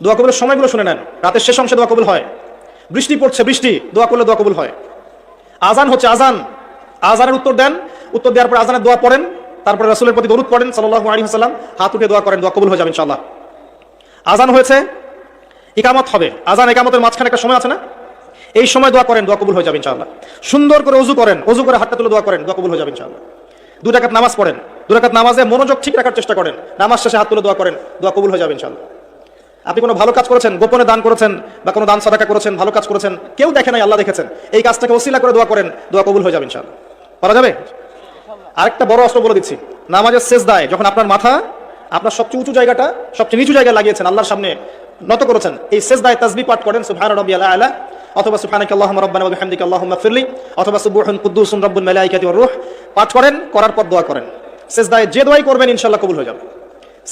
দোয়া কবুলের সময়গুলো শুনে নেন। রাতের শেষ অংশে দোয়া কবুল হয়, বৃষ্টি পড়ছে, বৃষ্টি দোয়া করলে দোয়া কবুল হয়, আজান হচ্ছে, আজানের উত্তর দেন, উত্তর দেওয়ার পর আজানের দোয়া পড়েন, তারপরে রাসূলের প্রতি দরুদ পড়েন সাল্লাল্লাহু আলাইহি ওয়াসাল্লাম, হাত উঠে দোয়া করেন, দোয়া কবুল হয়ে যাবে ইনশাআল্লাহ। আজান হয়েছে, ইকামত হবে, আজান ইকামতের মাঝখানে একটা সময় আছে না, এই সময় দোয়া করেন, দোয়া কবুল হয়ে যাবে ইনশাআল্লাহ। সুন্দর করে ওযু করেন, ওযু করে হাতটা তুলে দোয়া করেন, দোয়া কবুল হয়ে যাবে ইনশাআল্লাহ। 2 রাকাত নামাজ পড়েন, 2 রাকাত নামাজে মনোযোগ ঠিক রাখার চেষ্টা করেন, নামাজ শেষে হাত তুলে দোয়া করেন, দোয়া কবুল হয়ে যাবে ইনশাআল্লাহ। আপনি কোনো ভালো কাজ করেছেন, গোপনে দান করেছেন বা কোনো দান সাদাকা করেছেন, ভালো কাজ করেছেন, কেউ দেখে নাই, আল্লাহ দেখেছেন, এই কাজটাকে ওসিলা করে দোয়া করেন, দোয়া কবুল হয়ে যাবে ইনশাআল্লাহ। পারা যাবে? আরেকটা বড় অস্ত্র বলে দিচ্ছি, নামাজের সেজদায় যখন আপনার মাথা আপনার সবচেয়ে উঁচু জায়গাটা সবচেয়ে নিচু জায়গায় লাগিয়েছেন, আল্লাহর সামনে নত করেছেন, এই সেজদায় তাসবিহ পাঠ করেন, সুবহান রাব্বিয়াল আ'লা অথবা সুবহানাকা আল্লাহুম্মা রাব্বানা ওয়া বিহামদিকা আল্লাহুম্মা ইগফিরলি অথবা সুবহুন কুদ্দুসুন রাব্বুল মালাইকাতি ওয়ার রূহ পাঠ করেন, করার পর দোয়া করেন। সেজদায় যে দোয়াই করবেন ইনশাআল্লাহ কবুল হয়ে যাবে,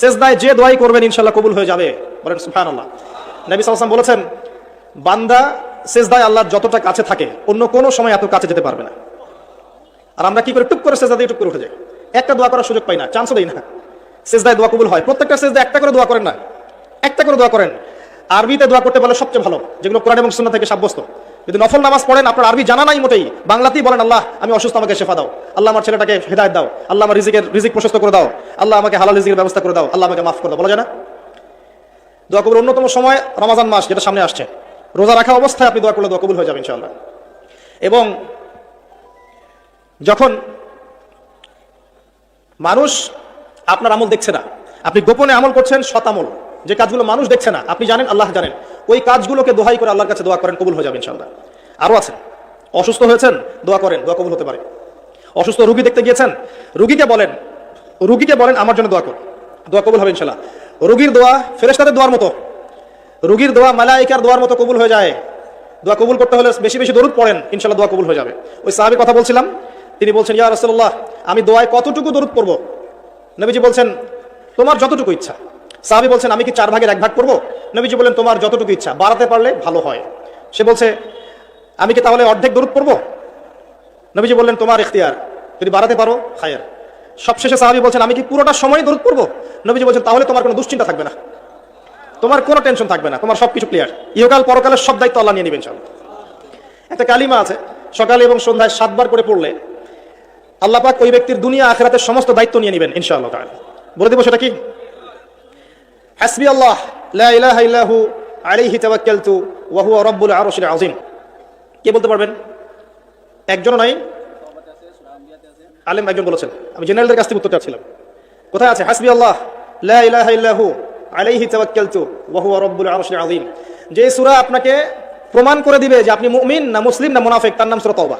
সেজদায় যে দোয়াই করবেন ইনশাআল্লাহ কবুল হয়ে যাবে, বলেন সুবহানাল্লাহ। নবী সাল্লাল্লাহু আলাইহি ওয়াসাল্লাম বলেছেন, বান্দা সেজদায় আল্লাহর যতটা কাছে থাকে অন্য কোনো সময় এত কাছে যেতে পারবে না। আর আমরা কি করে টুক করে সেজদা দিয়ে টুক করে উঠে যাই, একটা দোয়া করার সুযোগ পাই না, চান্সও দেই না। সেজদায় দোয়া কবুল হয়, প্রত্যেকটা সেজদায় একটা করে দোয়া করেন না, একটা করে দোয়া করেন। আরবিতে দোয়া করতে পারলে সবচেয়ে ভালো, যেগুলো কোরআন এবং সুন্নাহ থেকে সাব্যস্ত। যদি নফল নামাজ পড়েন, আপনার আরবি জানা নাই মোটেই, বাংলাতেই বলেন, আল্লাহ আমি অসুস্থ, আমাকে শেফা দাও, আল্লাহ আমার ছেলেটাকে হেদায়েত দাও, আল্লাহ আমার রিজিক প্রশস্ত করে দাও, আল্লাহ আমাকে হালাল রিজিকের ব্যবস্থা করে দাও, আল্লাহ আমাকে মাফ করে দাও, বলা যায় না? দোয়া কবুল অন্যতম সময় রমাজান মাস, যেটা সামনে আসছে, রোজা রাখা অবস্থায় আপনি দোয়া করলে দোয়া কবুল হয়ে যাবে ইনশাআল্লাহ। এবং যখন মানুষ আপনার আমল দেখছে না, আপনি গোপনে আমল করছেন, সৎ আমল, যে কাজগুলো মানুষ দেখছে না, আপনি জানেন, আল্লাহ জানেন, ওই কাজগুলোকে দোহাই করে আল্লাহর কাছে দোয়া করেন, কবুল হয়ে যাবে ইনশাআল্লাহ। আরো আছে, অসুস্থ হয়েছেন, দোয়া করেন, দোয়া কবুল হতে পারে। অসুস্থ রুগী দেখতে গিয়েছেন, রুগীকে বলেন আমার জন্য দোয়া কর, দোয়া কবুল হবে ইনশাআল্লাহ। রুগীর দোয়া ফেরেশতাদের দোয়ার মতো, রুগীর দোয়া মালায়েকার দোয়ার মতো কবুল হয়ে যায়। দোয়া কবুল করতে হলে বেশি বেশি দরুদ পড়েন, ইনশাআল্লাহ দোয়া কবুল হয়ে যাবে। ওই সাহাবীর কথা বলছিলাম, তিনি বলছেন, ইয়া রাসূলুল্লাহ, আমি দোয়ায় কতটুকু দরুদ পড়ব? নবীজি বলছেন, তোমার যতটুকু ইচ্ছা। সাহাবী বলছেন, আমি কি 4 ভাগের 1 ভাগ পড়ব? নবীজি বলেন, তোমার যতটুকু ইচ্ছা, বাড়াতে পারলে ভালো হয়। সে বলছে, আমি কি তাহলে অর্ধেক দরুদ পড়ব? নবীজি বললেন, তোমার ইখতিয়ার, যদি বাড়াতে পারো খায়ের। সবশেষে সাহাবী বলছেন, আমি কি পুরোটা সময় দরুদ পড়ব? নবীজি বলছেন, তাহলে তোমার কোনো দুশ্চিন্তা থাকবে না, তোমার কোনো টেনশন থাকবে না, তোমার সবকিছু ক্লিয়ার, ইহকাল পরকালের সব দায়িত্ব আল্লাহ নিয়ে নেবেন ইনশাআল্লাহ। একটা কালিমা আছে, সকালে এবং সন্ধ্যায় 7 বার করে পড়লে আল্লাহ পাক ওই ব্যক্তির দুনিয়া আখিরাতের সমস্ত দায়িত্ব নিয়ে নেবেন ইনশাআল্লাহ তাআলা। বলে দেব সেটা কি? হাসবি আল্লাহ লা ইলাহা ইল্লাহু আলাইহি তাওয়াক্কালতু ওয়া হুয়া রাব্বুল আরশিল আযীম। কে বলতে পারবেন? একজনও নাই? আলেম একজন বলেছেন, আমি জেনারেলদের কাছ থেকে উত্তর চাচ্ছিলাম। কোথায় আছে হাসবি আল্লাহ লা ইলাহা ইল্লাহু আলাইহি তাওয়াক্কালতু ওয়া হুয়া রাব্বুল আরশিল আযীম? যে সূরা আপনাকে প্রমাণ করে দিবে যে আপনি মুমিন না মুসলিম না মুনাফিক, তার নাম সূরা তাওবা।